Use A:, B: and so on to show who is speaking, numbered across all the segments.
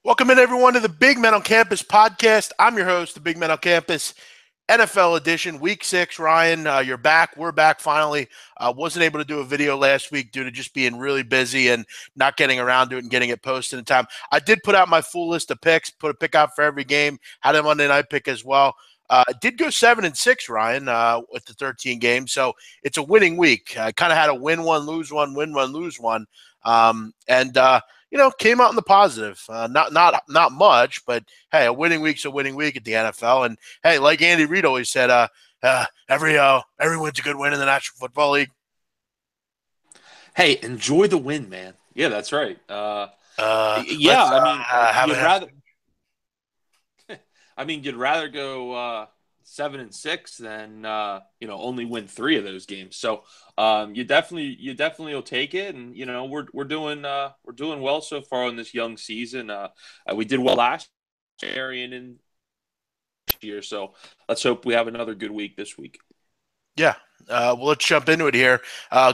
A: Welcome in, everyone, to the Big Men on Campus podcast. I'm your host, the Big Men on Campus NFL edition, Week 6. Ryan, you're back. We're back finally. Wasn't able to do a video last week due to just being really busy and not getting around to it and getting it posted in time. I did put out my full list of picks, put a pick out for every game, had a Monday night pick as well. Did go 7-6, Ryan, with the 13 games. So it's a winning week. I kind of had a win one, lose one, win one, lose one. Came out in the positive. Not much, but hey, a winning week's a winning week at the NFL. And hey, like Andy Reid always said, every win's a good win in the National Football League.
B: Hey, enjoy the win, man. Yeah, that's right. You'd rather go 7-6 than only win 3 of those games. So you definitely will take it, and we're doing well so far in this young season. We did well last year and this year, so let's hope we have another good week this week.
A: Yeah. Well, let's jump into it here.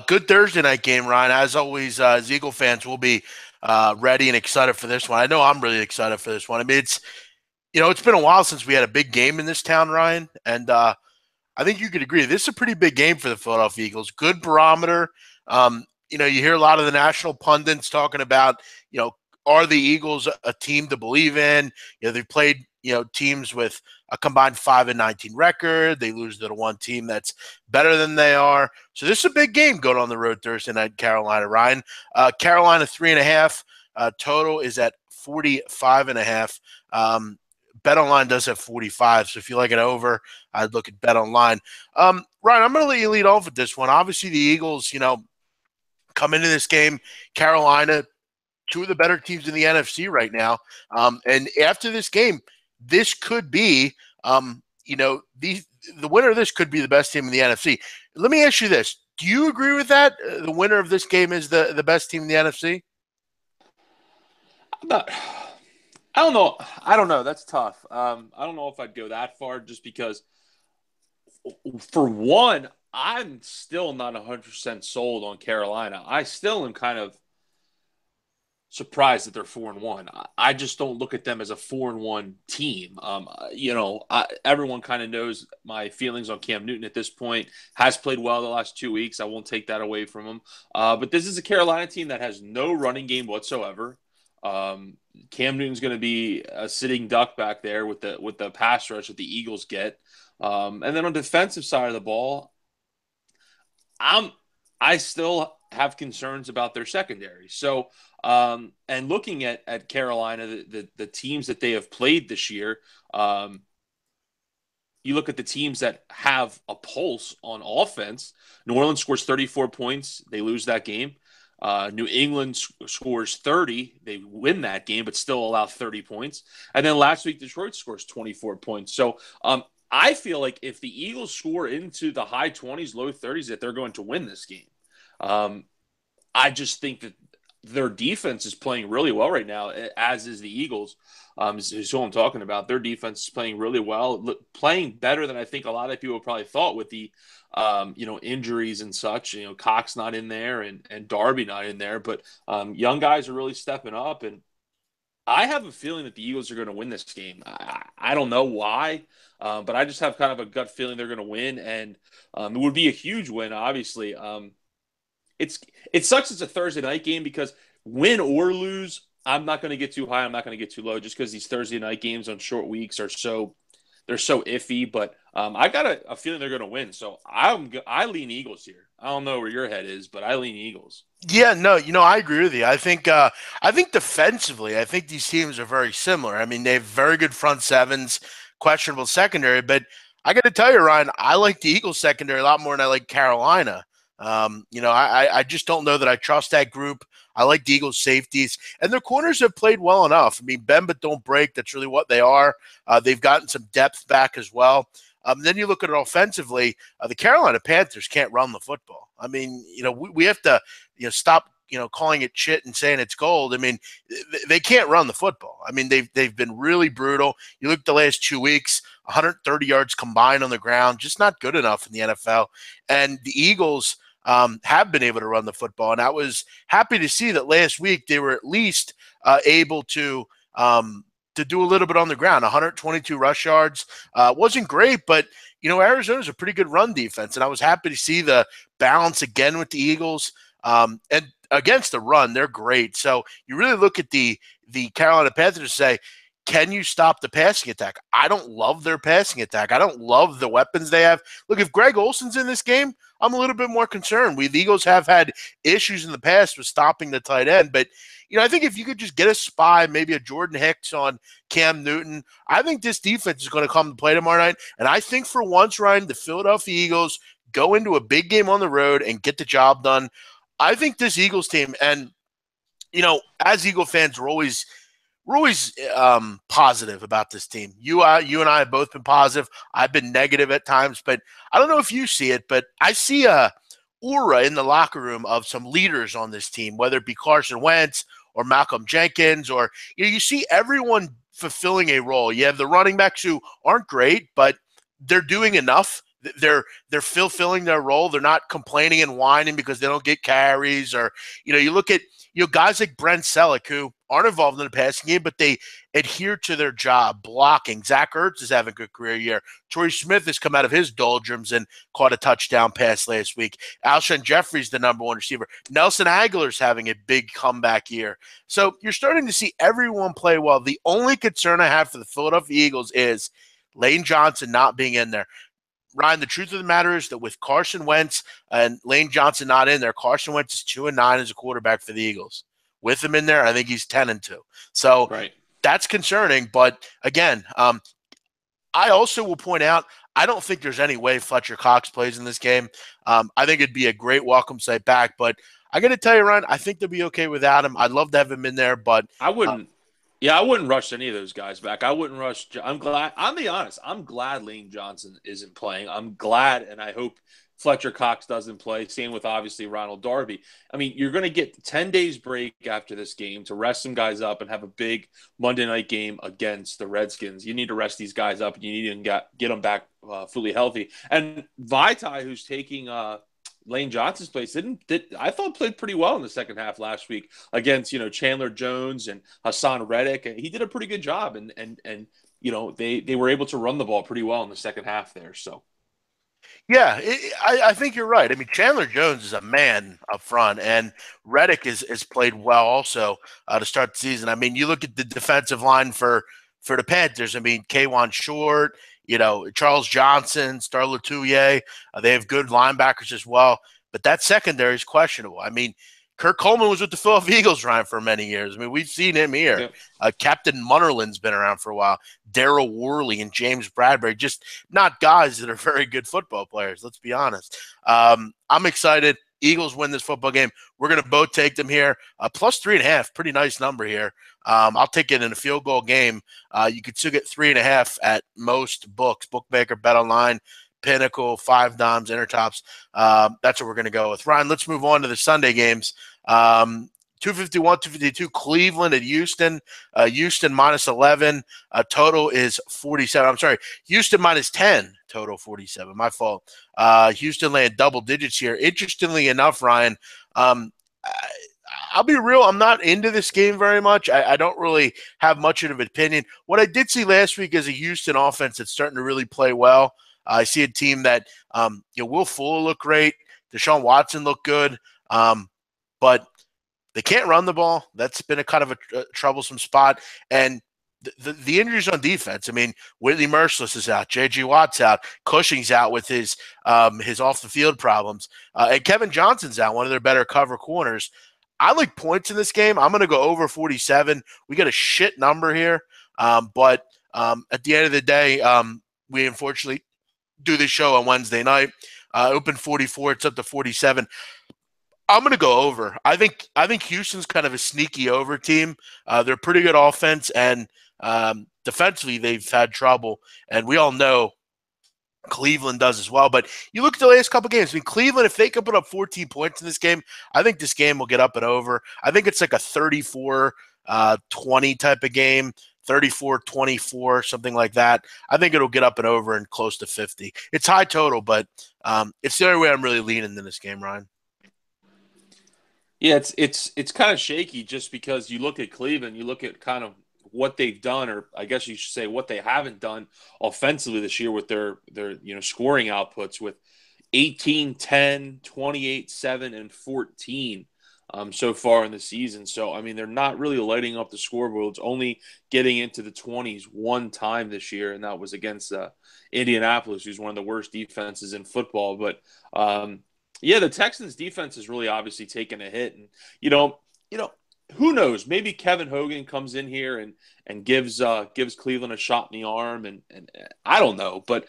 A: Good Thursday night game, Ryan. As always, as Eagle fans, we'll be ready and excited for this one. I know I'm really excited for this one. I mean, it's been a while since we had a big game in this town, Ryan, and I think you could agree this is a pretty big game for the Philadelphia Eagles. Good barometer. You hear a lot of the national pundits talking about, are the Eagles a team to believe in? They've played, teams with a combined 5-19 record. They lose to the one team that's better than they are. So this is a big game going on the road Thursday night in Carolina, Ryan. Carolina 3.5. Total is at 45.5. BetOnline does have 45, so if you like it over, I'd look at BetOnline. Ryan, I'm going to let you lead off with this one. Obviously, the Eagles, come into this game, Carolina, 2 of the better teams in the NFC right now. And after this game, this could be, the winner of this could be the best team in the NFC. Let me ask you this. Do you agree with that? The winner of this game is the best team in the NFC?
B: I don't know. I don't know. That's tough. I don't know if I'd go that far just because, for one, I'm still not 100% sold on Carolina. I still am kind of surprised that they're 4-1. I just don't look at them as a 4-1 team. Everyone kind of knows my feelings on Cam Newton at this point. Has played well the last 2 weeks. I won't take that away from him. But this is a Carolina team that has no running game whatsoever. Cam Newton's going to be a sitting duck back there with the pass rush that the Eagles get. And then on the defensive side of the ball, I still have concerns about their secondary. So, and looking at Carolina, the teams that they have played this year, you look at the teams that have a pulse on offense. New Orleans scores 34 points. They lose that game. New England scores 30. They win that game, but still allow 30 points. And then last week, Detroit scores 24 points. So I feel like if the Eagles score into the high 20s, low 30s, that they're going to win this game. I just think that their defense is playing really well right now, as is the Eagles. Is who I'm talking about. Their defense is playing really well, playing better than I think a lot of people probably thought with the injuries and such. Cox not in there and Darby not in there, but young guys are really stepping up, and I have a feeling that the Eagles are going to win this game. I don't know why, but I just have kind of a gut feeling they're going to win, and it would be a huge win, obviously. It sucks it's a Thursday night game because win or lose, I'm not going to get too high. I'm not going to get too low just because these Thursday night games on short weeks are so iffy. But I got a feeling they're going to win. So I lean Eagles here. I don't know where your head is, but I lean Eagles.
A: Yeah, no, I agree with you. I think defensively, I think these teams are very similar. I mean, they have very good front sevens, questionable secondary, but I got to tell you, Ryan, I like the Eagles secondary a lot more than I like Carolina. I just don't know that I trust that group. I like the Eagles safeties, and their corners have played well enough. I mean, bend but don't break. That's really what they are. They've gotten some depth back as well. Then you look at it offensively. The Carolina Panthers can't run the football. I mean, we have to stop calling it shit and saying it's gold. I mean, they can't run the football. I mean, they've been really brutal. You look at the last 2 weeks, 130 yards combined on the ground, just not good enough in the NFL. And the Eagles have been able to run the football. And I was happy to see that last week they were at least able to to do a little bit on the ground. 122 rush yards wasn't great, but Arizona's a pretty good run defense, and I was happy to see the balance again with the Eagles. And against the run, they're great. So you really look at the Carolina Panthers and say, can you stop the passing attack? I don't love their passing attack. I don't love the weapons they have. Look, if Greg Olson's in this game, I'm a little bit more concerned. The Eagles have had issues in the past with stopping the tight end, but I think if you could just get a spy, maybe a Jordan Hicks on Cam Newton, I think this defense is going to come to play tomorrow night. And I think for once, Ryan, the Philadelphia Eagles go into a big game on the road and get the job done. I think this Eagles team, and as Eagle fans, we're always positive about this team. You and I have both been positive. I've been negative at times, but I don't know if you see it, but I see a aura in the locker room of some leaders on this team, whether it be Carson Wentz or Malcolm Jenkins, or you see everyone fulfilling a role. You have the running backs who aren't great, but they're doing enough. They're fulfilling their role. They're not complaining and whining because they don't get carries, or you look at guys like Brent Selleck who aren't involved in the passing game, but they adhere to their job blocking. Zach Ertz is having a good career year. Torrey Smith has come out of his doldrums and caught a touchdown pass last week. Alshon Jeffrey's the number one receiver. Nelson Aguilar's having a big comeback year. So you're starting to see everyone play well. The only concern I have for the Philadelphia Eagles is Lane Johnson not being in there. Ryan, the truth of the matter is that with Carson Wentz and Lane Johnson not in there, Carson Wentz is 2-9 as a quarterback for the Eagles. With him in there, I think he's 10-2. So
B: right.
A: That's concerning. But again, I also will point out, I don't think there's any way Fletcher Cox plays in this game. I think it'd be a great welcome sight back. But I got to tell you, Ryan, I think they'll be okay without him. I'd love to have him in there, but
B: I wouldn't. Yeah, I wouldn't rush any of those guys back. I wouldn't rush. I'm glad. I'll be honest. I'm glad Lane Johnson isn't playing. I'm glad, and I hope Fletcher Cox doesn't play. Same with obviously Ronald Darby. I mean, you're going to get 10 days break after this game to rest some guys up and have a big Monday night game against the Redskins. You need to rest these guys up, and you need to get them back fully healthy. And Vaitai, who's taking Lane Johnson's place, I thought played pretty well in the second half last week against Chandler Jones and Hassan Reddick. He did a pretty good job, and they were able to run the ball pretty well in the second half there. So.
A: Yeah, I think you're right. I mean, Chandler Jones is a man up front, and Reddick has played well also to start the season. I mean, you look at the defensive line for the Panthers. I mean, K'Wan Short, Charles Johnson, Star Latulier. They have good linebackers as well, but that secondary is questionable. I mean, Kirk Coleman was with the Philadelphia Eagles, Ryan, for many years. I mean, we've seen him here. Yep. Captain Munnerlin's been around for a while. Daryl Worley and James Bradbury, just not guys that are very good football players, let's be honest. I'm excited. Eagles win this football game. We're going to both take them here. Plus 3.5, pretty nice number here. I'll take it in a field goal game. You could still get 3.5 at most books. Bookmaker, Bet Online, Pinnacle, 5 Dimes, Intertops. That's what we're going to go with. Ryan, let's move on to the Sunday games. 251, 252, Cleveland at Houston. Houston minus 11. Total is 47. I'm sorry, Houston minus 10. Total 47. My fault. Houston laying double digits here. Interestingly enough, Ryan, I'll be real. I'm not into this game very much. I don't really have much of an opinion. What I did see last week is a Houston offense that's starting to really play well. I see a team that Will Fuller look great. Deshaun Watson look good, but they can't run the ball. That's been a kind of a troublesome spot. And the injuries on defense. I mean, Whitney Merciless is out. J.G. Watt's out. Cushing's out with his off the field problems, and Kevin Johnson's out. One of their better cover corners. I like points in this game. I'm going to go over 47. We got a shit number here, but at the end of the day, we unfortunately do this show on Wednesday night. Open 44. It's up to 47. I'm going to go over. I think Houston's kind of a sneaky over team. They're pretty good offense, and defensively they've had trouble. And we all know Cleveland does as well. But you look at the last couple games. I mean, Cleveland, if they can put up 14 points in this game, I think this game will get up and over. I think it's like a 34-20 type of game. 34-24, something like that. I think it'll get up and over and close to 50. It's high total, but it's the only way I'm really leaning in this game, Ryan.
B: Yeah, it's kind of shaky just because you look at Cleveland, you look at kind of what they've done, or I guess you should say what they haven't done offensively this year with their scoring outputs with 18, 10, 28, 7, and 14 so far in the season. So, I mean, they're not really lighting up the scoreboard. It's only getting into the 20s one time this year, and that was against Indianapolis, who's one of the worst defenses in football. But, yeah, the Texans' defense is really obviously taking a hit. And, who knows? Maybe Kevin Hogan comes in here and gives Cleveland a shot in the arm, and I don't know, but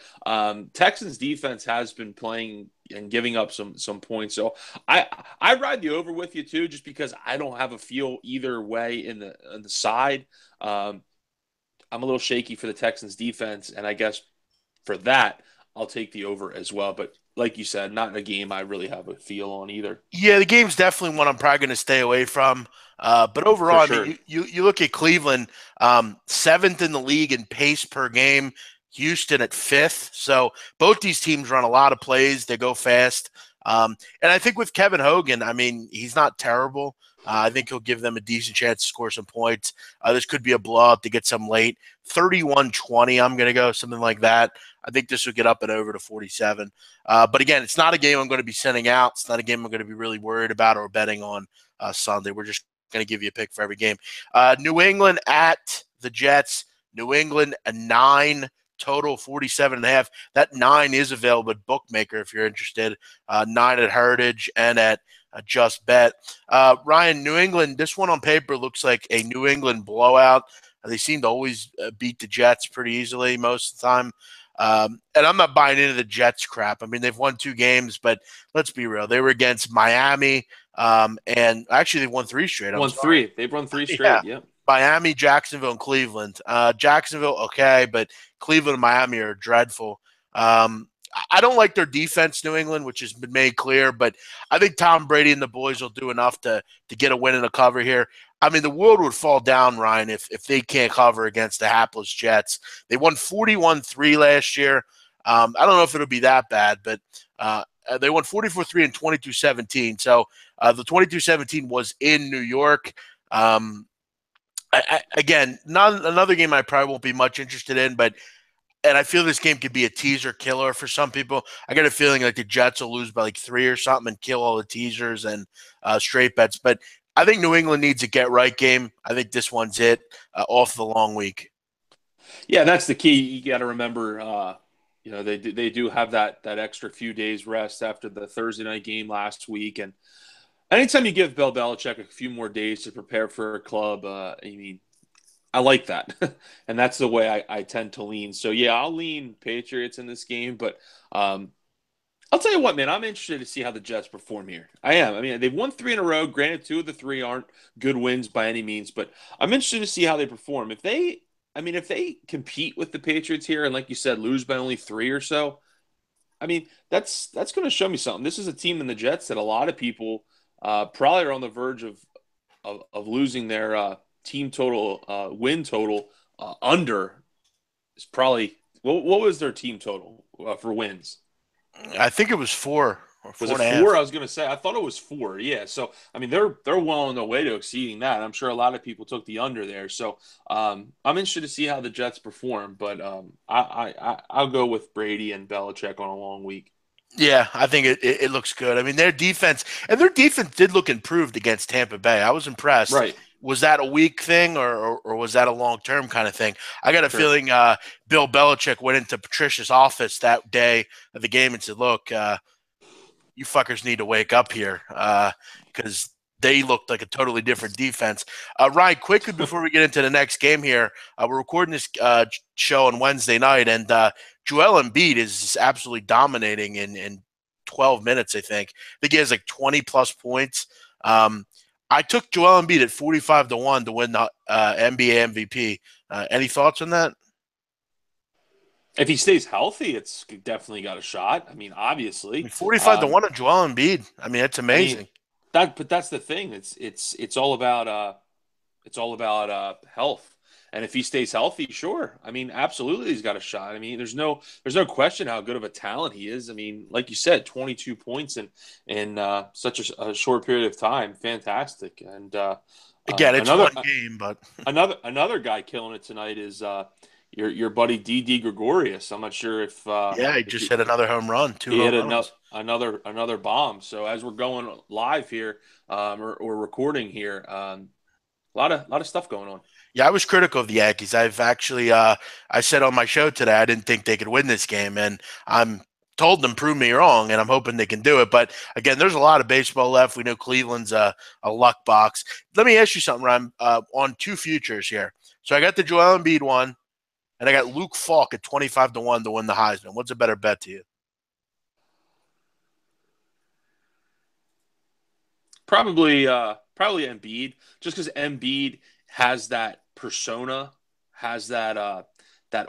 B: Texans defense has been playing and giving up some points. So I ride the over with you too, just because I don't have a feel either way in the side. I'm a little shaky for the Texans defense, and I guess for that I'll take the over as well. But like you said, not in a game I really have a feel on either.
A: Yeah, the game's definitely one I'm probably going to stay away from. But
B: For
A: overall, I
B: sure.
A: mean, you look at Cleveland, seventh in the league in pace per game. Houston at fifth. So both these teams run a lot of plays. They go fast. And I think with Kevin Hogan, I mean, he's not terrible. I think he'll give them a decent chance to score some points. This could be a blowout to get some late. 31-20, I'm going to go, something like that. I think this will get up and over to 47. But again, it's not a game I'm going to be sending out. It's not a game I'm going to be really worried about or betting on Sunday. We're just going to give you a pick for every game. New England at the Jets. New England, a 9 total, 47.5. That 9 is available at Bookmaker if you're interested. 9 at Heritage and at Just Bet. Ryan, New England, this one on paper looks like a New England blowout. They seem to always beat the Jets pretty easily most of the time. And I'm not buying into the Jets crap. I mean, they've won 2 games, but let's be real. They were against Miami, and actually they won 3 straight. I'm
B: Won
A: sorry.
B: 3. They've won 3
A: Yeah.
B: straight. Yep.
A: Miami, Jacksonville, and Cleveland. Jacksonville, okay, but Cleveland and Miami are dreadful. I don't like their defense, New England, which has been made clear, but I think Tom Brady and the boys will do enough to get a win and a cover here. I mean, the world would fall down, Ryan, if they can't cover against the hapless Jets. They won 41-3 last year. I don't know if it'll be that bad, but they won 44-3 and 22-17. So the 22-17 was in New York. Again, not another game I probably won't be much interested in, and I feel this game could be a teaser killer for some people. I got a feeling like the Jets will lose by like 3 or something and kill all the teasers and straight bets. But I think New England needs a get right game. I think this one's it off the long week.
B: Yeah, that's the key. You got to remember, they do have that extra few days rest after the Thursday night game last week, and anytime you give Bill Belichick a few more days to prepare for a club, I like that, and that's the way I tend to lean. So yeah, I'll lean Patriots in this game, but I'll tell you what, man, I'm interested to see how the Jets perform here. I am. I mean, they've won 3 in a row. Granted, 2 of the 3 aren't good wins by any means, but I'm interested to see how they perform. If they compete with the Patriots here, and like you said, lose by only 3 or so, I mean, that's going to show me something. This is a team in the Jets that a lot of people probably are on the verge of losing their team total win total under. Is probably what was their team total for wins?
A: I think it was 4 or
B: Was
A: 4
B: it
A: and a half.
B: 4? I was going to say I thought it was 4. Yeah. So I mean they're well on their way to exceeding that. I'm sure a lot of people took the under there. So I'm interested to see how the Jets perform, but I'll go with Brady and Belichick on a long week.
A: Yeah, I think it looks good. I mean, their defense did look improved against Tampa Bay. I was impressed.
B: Right.
A: Was that a weak thing or was that a long term kind of thing? I got a
B: Sure.
A: feeling Bill Belichick went into Patricia's office that day of the game and said, "Look, you fuckers need to wake up here because they looked like a totally different defense." Ryan, quickly before we get into the next game here, we're recording this show on Wednesday night, and Joel Embiid is absolutely dominating in 12 minutes, I think. I think he has like 20-plus points. I took Joel Embiid at 45-1 to win the NBA MVP. Any thoughts on that?
B: If he stays healthy, it's definitely got a shot. I mean,
A: I
B: obviously.
A: mean, 45-1 on Joel Embiid. I mean, it's
B: I mean
A: amazing.
B: but that's the thing. It's all about health. And if he stays healthy, sure. I mean, absolutely, he's got a shot. I mean, there's no question how good of a talent he is. I mean, like you said, 22 points in such a short period of time, fantastic. And
A: Again, it's
B: Another
A: one game, but
B: another guy killing it tonight is your buddy D. Gregorius. I'm not sure
A: yeah, he
B: if
A: just hit another home run, two
B: he
A: home
B: hit
A: runs.
B: another bomb. So as we're going live here, or recording here, a lot of stuff going on.
A: Yeah, I was critical of the Yankees. I've actually, I said on my show today I didn't think they could win this game, and I'm told them prove me wrong, and I'm hoping they can do it. But again, there's a lot of baseball left. We know Cleveland's a luck box. Let me ask you something, Ryan, on two futures here. So I got the Joel Embiid one, and I got Luke Falk at 25 to 1 to win the Heisman. What's a better bet to you?
B: Probably Embiid, just because Embiid has that persona, has that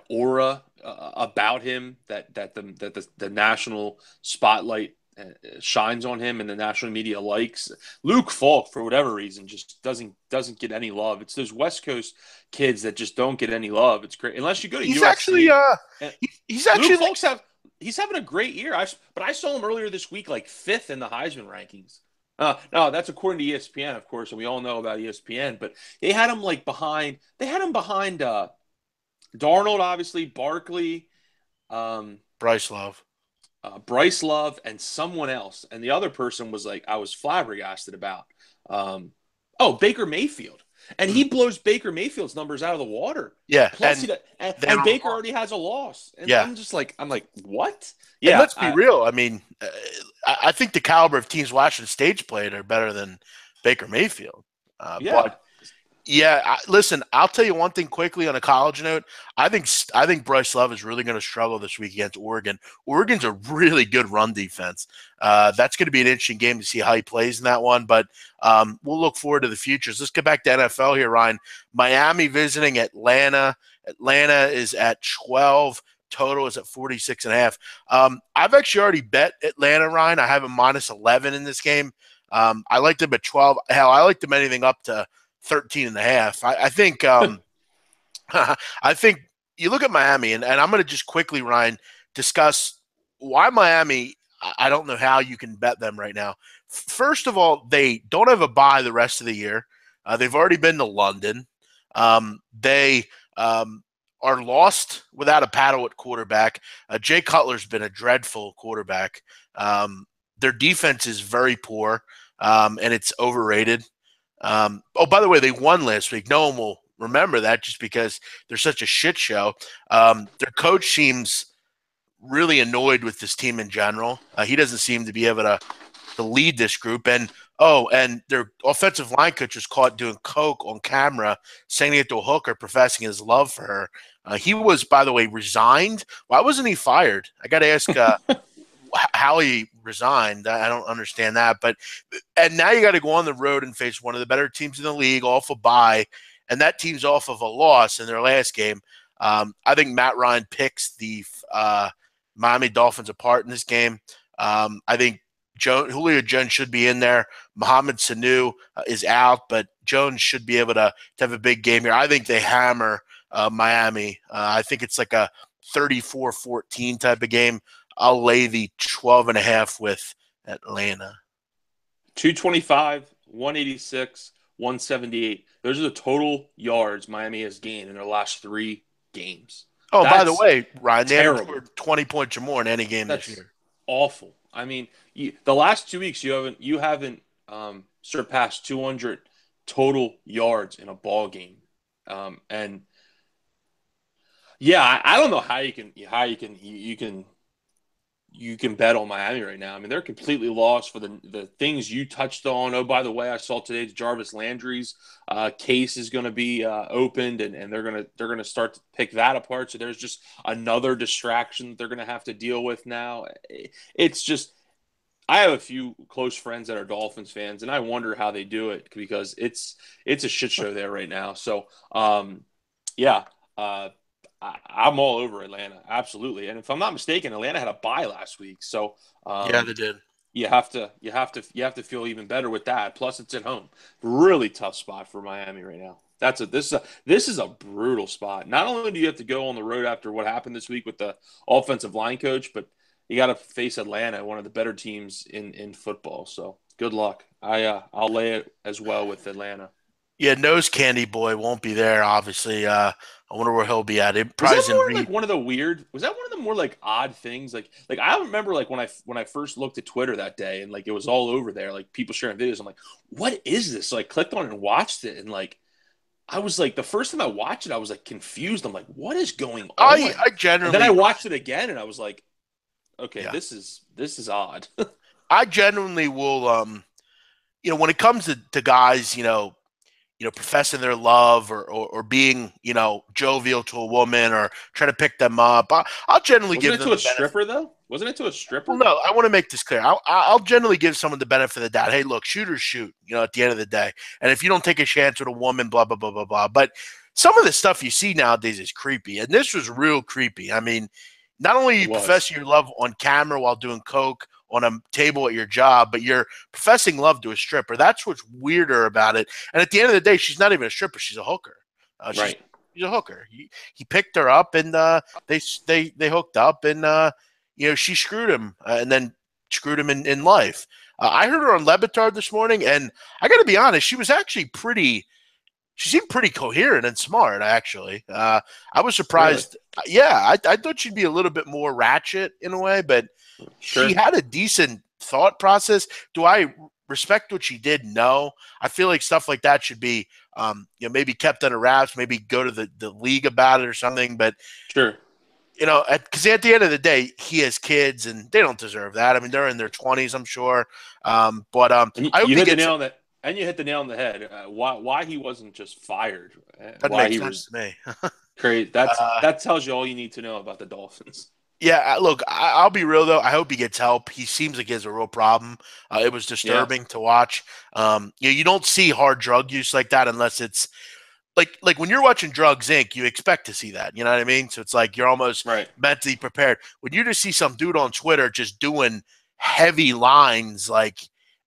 B: aura about him that the national spotlight shines on him and the national media likes. Luke Falk, for whatever reason, just doesn't get any love. It's those West Coast kids that just don't get any love. It's great unless you go to
A: He's actually,
B: USC. And
A: he's
B: Luke
A: actually like,
B: Falk's he's having a great year. But I saw him earlier this week, like fifth in the Heisman rankings. No, that's according to ESPN, of course, and we all know about ESPN. But they had him like behind. They had him behind Darnold, obviously, Barkley, um,
A: Bryce Love.
B: Bryce Love, and someone else. And the other person was like I was flabbergasted about. Um, Baker Mayfield, and
A: Mm.
B: he blows Baker Mayfield's numbers out of the water.
A: Yeah,
B: Plus, and,
A: they have
B: and
A: a
B: Baker
A: loss.
B: already has a loss, and
A: Yeah.
B: I'm like, what?
A: And
B: Yeah,
A: let's be real. I mean, I think the caliber of teams Washington State's played are better than Baker Mayfield.
B: yeah.
A: But yeah, listen, I'll tell you one thing quickly on a college note. I think Bryce Love is really going to struggle this week against Oregon. Oregon's a really good run defense. That's going to be an interesting game to see how he plays in that one. But we'll look forward to the futures. Let's get back to NFL here, Ryan. Miami visiting Atlanta. Atlanta is at 12. Total is at 46.5. I've actually already bet Atlanta, Ryan. I have a minus 11 in this game. I like them at 12. Hell, I like them anything up to 13 and a half. I think I think you look at Miami, and I'm going to just quickly, Ryan, discuss why Miami. I don't know how you can bet them right now. First of all, they don't have a bye the rest of the year. They've already been to London. They are lost without a paddle at quarterback. Jay Cutler's been a dreadful quarterback. Their defense is very poor, and it's overrated. By the way, they won last week. No one will remember that just because they're such a shit show. Their coach seems really annoyed with this team in general. He doesn't seem to be able to lead this group. And their offensive line coach was caught doing coke on camera, sending it to a hooker, professing his love for her. He was, by the way, resigned. Why wasn't he fired? I got to ask how he resigned. I don't understand that. And now you got to go on the road and face one of the better teams in the league off a bye, and that team's off of a loss in their last game. I think Matt Ryan picks the Miami Dolphins apart in this game. I think Julio Jones should be in there. Mohamed Sanu is out, but Jones should be able to have a big game here. I think they hammer Miami. I think it's like a 34-14 type of game. I'll lay the 12.5 with Atlanta.
B: 225, 186, 178. Those are the total yards Miami has gained in their last three games.
A: Oh, by the
B: That's
A: way, Ryan, they haven't
B: terrible.
A: scored 20 points or more in any game this
B: That's
A: year.
B: awful. I mean, the last 2 weeks you haven't surpassed 200 total yards in a ball game, and yeah, I don't know how you can bet on Miami right now. I mean, they're completely lost for the things you touched on. Oh, by the way, I saw today Jarvis Landry's case is going to be opened, and they're gonna start to pick that apart. So there's just another distraction that they're going to have to deal with now. It's just I have a few close friends that are Dolphins fans, and I wonder how they do it because it's a shit show there right now. So yeah. I'm all over Atlanta, absolutely. And if I'm not mistaken, Atlanta had a bye last week, so
A: Yeah, they did.
B: you have to feel even better with that. Plus, it's at home. Really tough spot for Miami right now. This is a brutal spot. Not only do you have to go on the road after what happened this week with the offensive line coach, but you got to face Atlanta, one of the better teams in football. So good luck. I'll lay it as well with Atlanta.
A: Yeah, Nose Candy Boy won't be there, obviously. I wonder where he'll be at. It
B: Was
A: probably
B: that
A: in
B: more
A: re.
B: like one of the weird? Was that one of the more like odd things? Like I remember like when I first looked at Twitter that day and like it was all over there, like people sharing videos. I'm like, what is this? So I clicked on it and watched it, and like I was like, the first time I watched it, I was like confused. I'm like, what is going on?
A: I
B: And then I
A: generally,
B: watched it again, and I was like, okay,
A: yeah,
B: this is odd.
A: I genuinely will. When it comes to guys, professing their love or being, jovial to a woman or trying to pick them up, I'll generally
B: Wasn't
A: give
B: it
A: them
B: to a
A: the benefit.
B: stripper though? Wasn't it to a
A: Well,
B: stripper?
A: no, I want to make this clear. I'll generally give someone the benefit of the doubt. Hey, look, shooters shoot, at the end of the day. And if you don't take a chance with a woman, blah, blah, blah, blah, blah. But some of the stuff you see nowadays is creepy. And this was real creepy. I mean, not only are
B: It
A: you
B: was.
A: professing your love on camera while doing coke on a table at your job, but you're professing love to a stripper. That's what's weirder about it. And at the end of the day, she's not even a stripper; she's a hooker.
B: Right.
A: She's a hooker. He picked her up, and they hooked up, and she screwed him, and then screwed him in life. I heard her on Levitard this morning, and I got to be honest, she was actually pretty. She seemed pretty coherent and smart, actually. I was
B: Really?
A: surprised. Yeah, I thought she'd be a little bit more ratchet in a way, but she
B: Sure.
A: had a decent thought process. Do I respect what she did? No. I feel like stuff like that should be, maybe kept under wraps, maybe go to the league about it or something. But
B: Sure.
A: because at the end of the day, he has kids, and they don't deserve that. I mean, they're in their 20s, I'm sure. But
B: And
A: I hope
B: you
A: he
B: hit the
A: gets.
B: nail on that. And you hit the nail on the head. Why he wasn't just fired?
A: That
B: Why
A: makes
B: he
A: sense
B: was
A: to me.
B: crazy?
A: uh,
B: That tells you all you need to know about the Dolphins.
A: Yeah, look, I'll be real though. I hope he gets help. He seems like he has a real problem. It was
B: Yeah.
A: disturbing to watch. You don't see hard drug use like that unless it's like when you're watching Drugs Inc. You expect to see that. You know what I mean? So it's like you're almost
B: Right.
A: mentally prepared. When you just see some dude on Twitter just doing heavy lines,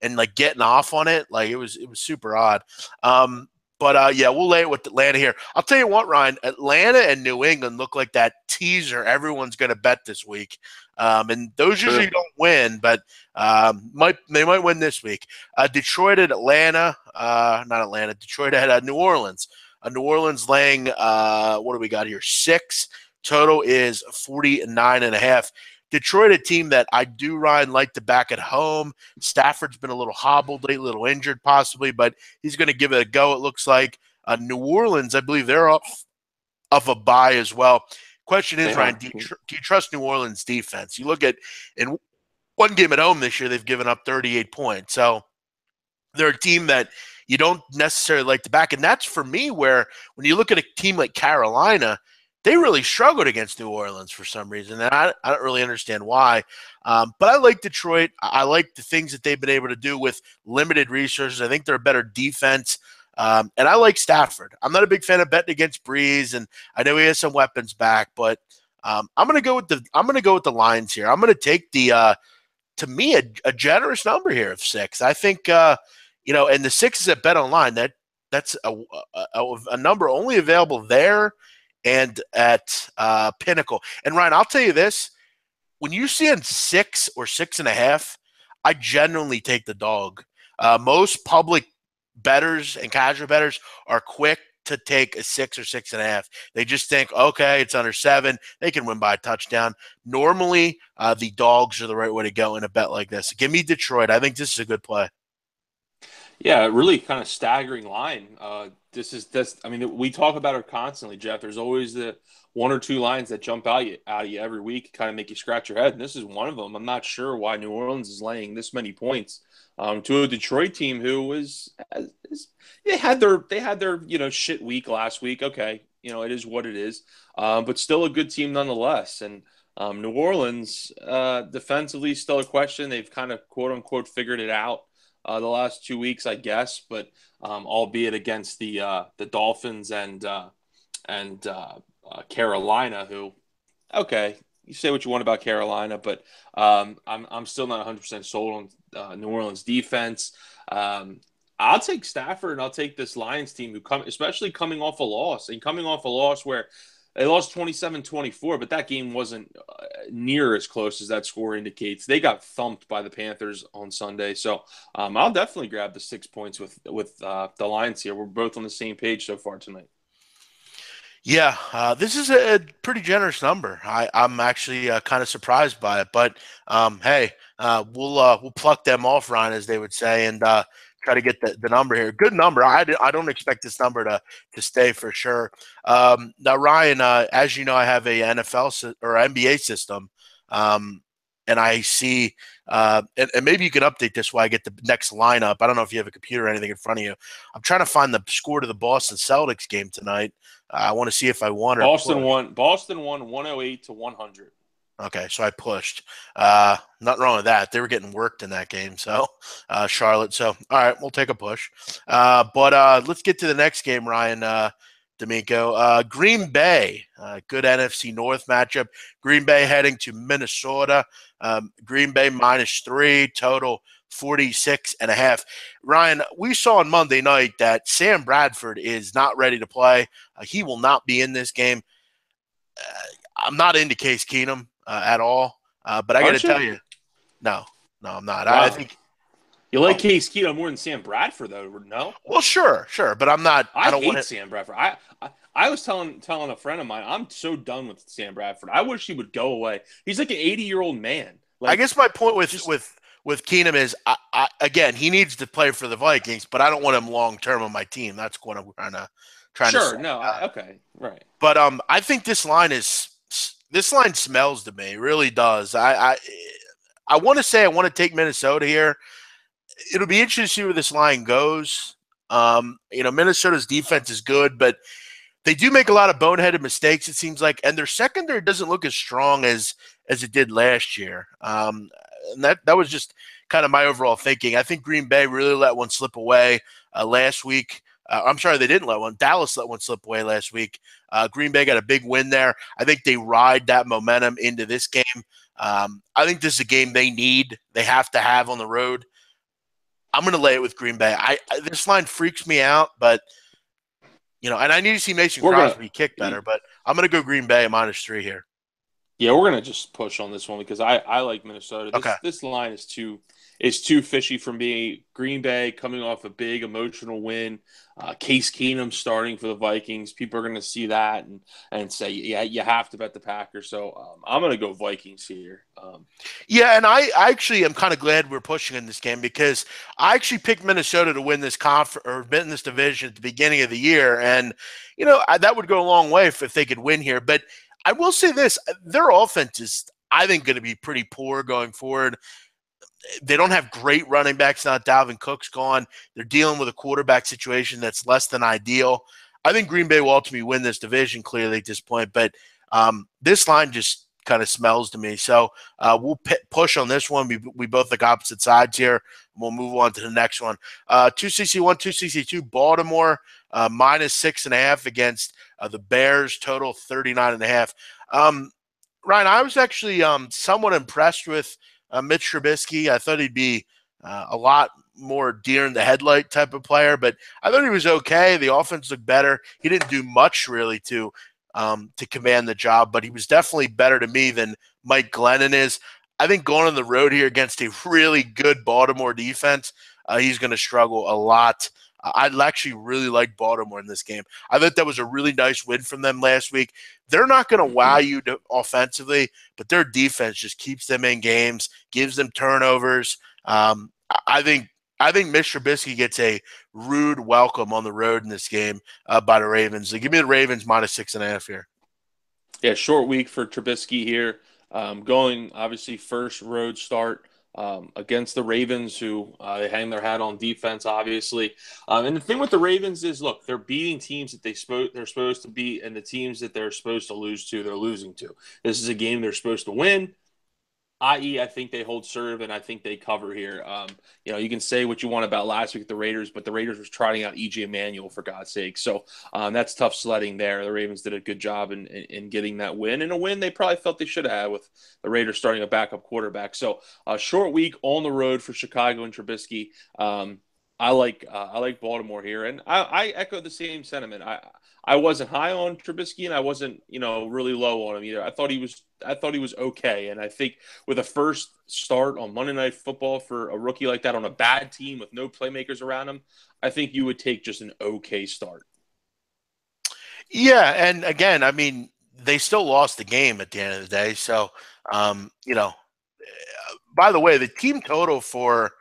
A: and like getting off on it, like it was super odd. But yeah, we'll lay it with Atlanta here. I'll tell you what, Ryan, Atlanta and New England look like that teaser everyone's going to bet this week. And those usually
B: True.
A: don't win, but they might win this week. Detroit at Atlanta, not Atlanta. Detroit at New Orleans. New Orleans laying, what do we got here? 6. Total is 49.5. Detroit, a team that I do, Ryan, like to back at home. Stafford's been a little hobbled lately, a little injured possibly, but he's going to give it a go, it looks like. New Orleans, I believe they're off of a bye as well. Question
B: They
A: is, Ryan,
B: are.
A: do you trust New Orleans defense? You look at in one game at home this year, they've given up 38 points. So they're a team that you don't necessarily like to back. And that's for me where when you look at a team like Carolina, they really struggled against New Orleans for some reason. And I don't really understand why. But I like Detroit. I like the things that they've been able to do with limited resources. I think they're a better defense. And I like Stafford. I'm not a big fan of betting against Breeze, and I know he has some weapons back, but I'm gonna go with the Lions here. I'm gonna take the to me a generous number here of 6. I think and the 6 is at Bet Online. That's a number only available there and at Pinnacle. And Ryan, I'll tell you this: when you see in 6 or 6.5, I genuinely take the dog. Most public betters and casual betters are quick to take a 6 or 6.5. They just think, okay, it's under 7. They can win by a touchdown. Normally, the dogs are the right way to go in a bet like this. Give me Detroit. I think this is a good play.
B: Yeah, really kind of staggering line. This. I mean, we talk about it constantly, Jeff. There's always the one or two lines that jump out of you every week, kind of make you scratch your head. And this is one of them. I'm not sure why New Orleans is laying this many points to a Detroit team who they had their shit week last week. Okay, it is what it is, but still a good team nonetheless. And New Orleans defensively still a question. They've kind of quote unquote figured it out the last 2 weeks, I guess, but albeit against the Dolphins and Carolina, who okay, you say what you want about Carolina, but I'm still not 100% sold on New Orleans defense. I'll take Stafford and I'll take this Lions team who especially coming off a loss where They lost 27-24, but that game wasn't near as close as that score indicates. They got thumped by the Panthers on Sunday. So I'll definitely grab the 6 points with the Lions here. We're both on the same page so far tonight.
A: Yeah, this is a pretty generous number. I'm actually kind of surprised by it, but hey, we'll pluck them off, Ryan, as they would say, and try to get the number here. Good number. I don't expect this number to stay for sure. Now, Ryan, as you know, I have a NFL or NBA system, um, and I see, and maybe you can update this while I get the next lineup. I don't know if you have a computer or anything in front of you. I'm trying to find the score to the Boston Celtics game tonight. I want to see if I won or
B: Boston
A: pushed.
B: won. Boston won 108 to 100.
A: Okay, so I pushed. Nothing wrong with that. They were getting worked in that game, so Charlotte. So all right, we'll take a push. But let's get to the next game, Ryan D'Amico. Green Bay, good NFC North matchup. Green Bay heading to Minnesota. Green Bay -3, total 46.5. Ryan, we saw on Monday night that Sam Bradford is not ready to play. He will not be in this game. I'm not into Case Keenum at all, but I got to
B: Aren't you?
A: tell you, no, no, I'm not. I
B: Wow.
A: think,
B: You like
A: well,
B: Case Keenum more than Sam Bradford, though? No,
A: well, sure, sure, but I'm not. I
B: I
A: don't want
B: hate
A: to.
B: Sam Bradford. I was telling a friend of mine, I'm so done with Sam Bradford. I wish he would go away. He's like an 80-year-old man.
A: I
B: Like
A: guess my point
B: just
A: with Keenum is, again, he needs to play for the Vikings, but I don't want him long term on my team. That's what I'm trying to say.
B: sure. No, okay, right.
A: But I think this line smells to me. It really does. I want to say I want to take Minnesota here. It'll be interesting to see where this line goes. Minnesota's defense is good, but they do make a lot of boneheaded mistakes, it seems like, and their secondary doesn't look as strong as it did last year. And that was just kind of my overall thinking. I think Green Bay really let one slip away last week. I'm sorry, they didn't let one. Dallas let one slip away last week. Green Bay got a big win there. I think they ride that momentum into this game. I think this is a game they need. They have to have on the road. I'm going to lay it with Green Bay. This line freaks me out, but and I need to see Mason
B: We're gonna
A: Crosby kick better, but I'm going to go Green Bay -3 here.
B: Yeah, we're gonna just push on this one because I like Minnesota.
A: Okay.
B: This line is too fishy for me. Green Bay coming off a big emotional win. Case Keenum starting for the Vikings. People are gonna see that and say, yeah, you have to bet the Packers. So I'm gonna go Vikings here.
A: Yeah, and I actually am kind of glad we're pushing in this game because I actually picked Minnesota to win this or win this division at the beginning of the year, and that would go a long way if they could win here. But I will say this: their offense is, I think, going to be pretty poor going forward. They don't have great running backs now. Dalvin Cook's gone. They're dealing with a quarterback situation that's less than ideal. I think Green Bay will ultimately win this division clearly at this point, but this line just kind of smells to me. So we'll push on this one. We both like opposite sides here. We'll move on to the next one. 2CC1, 2CC2, Baltimore -6.5 against the Bears, total 39.5. Ryan, I was actually somewhat impressed with Mitch Trubisky. I thought he'd be a lot more deer in the headlight type of player, but I thought he was okay. The offense looked better. He didn't do much really to command the job, but he was definitely better to me than Mike Glennon is. I think going on the road here against a really good Baltimore defense, he's going to struggle a lot. I'd actually really like Baltimore in this game. I thought that was a really nice win from them last week. They're not going to wow you offensively, but their defense just keeps them in games, gives them turnovers. I think Mitch Trubisky gets a rude welcome on the road in this game by the Ravens. So give me the Ravens -6.5 here.
B: Yeah, short week for Trubisky here. Going obviously first road start against the Ravens, who they hang their hat on defense, obviously. And the thing with the Ravens is, look, they're beating teams that they're supposed to beat, and the teams that they're supposed to lose to, they're losing to. This is a game they're supposed to win. I think they hold serve, and I think they cover here. You can say what you want about last week at the Raiders, but the Raiders was trotting out E.J. Manuel, for God's sake. So that's tough sledding there. The Ravens did a good job in getting that win, and a win they probably felt they should have had with the Raiders starting a backup quarterback. So a short week on the road for Chicago and Trubisky. I like Baltimore here, and I echo the same sentiment. I wasn't high on Trubisky, and I wasn't really low on him either. I thought he was okay, and I think with a first start on Monday Night Football for a rookie like that on a bad team with no playmakers around him, I think you would take just an okay start.
A: Yeah, and again, I mean, they still lost the game at the end of the day. So, you know, by the way, the team total for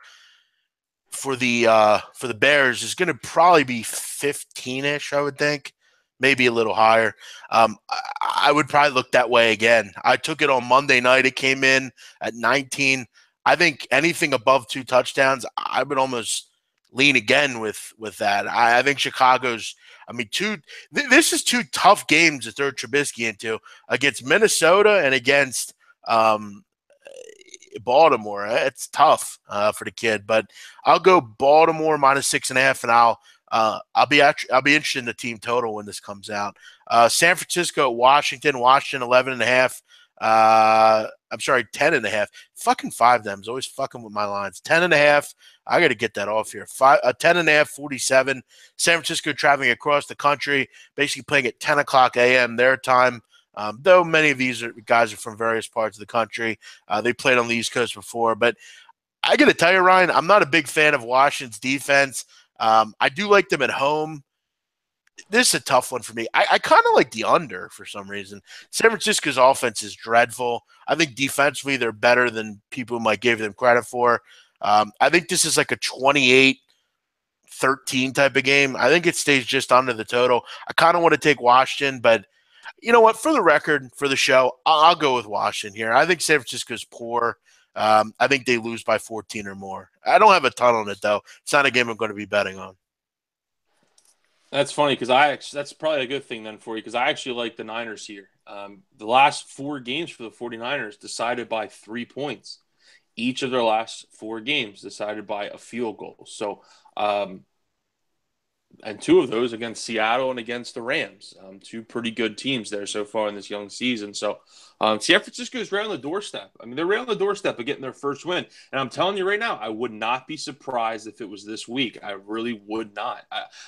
A: the Bears is going to probably be 15ish, I would think, maybe a little higher. I would probably look that way again. I took it on Monday night. It came in at 19. I think anything above 2 touchdowns, I would almost lean again with that. I think Chicago's. I mean, this is two tough games to throw Trubisky into against Minnesota and against um, Baltimore. It's tough for the kid, but I'll go Baltimore -6.5, and I'll be interested in the team total when this comes out. San Francisco, Washington 11.5. I'm sorry, 10.5. Fucking five them's always fucking with my lines. 10.5. I got to get that off here. 10.5, 47. San Francisco traveling across the country, basically playing at 10 o'clock a.m. their time. Though many of these guys are from various parts of the country. They played on the East Coast before. But I got to tell you, Ryan, I'm not a big fan of Washington's defense. I do like them at home. This is a tough one for me. I kind of like the under for some reason. San Francisco's offense is dreadful. I think defensively they're better than people might give them credit for. I think this is like a 28-13 type of game. I think it stays just under the total. I kind of want to take Washington, but you know what? For the record, for the show, I'll go with Washington here. I think San Francisco's poor. I think they lose by 14 or more. I don't have a ton on it, though. It's not a game I'm going to be betting on.
B: That's funny because that's probably a good thing then for you because I actually like the Niners here. The last 4 games for the 49ers decided by 3 points. Each of their last 4 games decided by a field goal. So and 2 of those against Seattle and against the Rams. Two pretty good teams there so far in this young season. So San Francisco is right on the doorstep. I mean, they're right on the doorstep of getting their first win. And I'm telling you right now, I would not be surprised if it was this week. I really would not.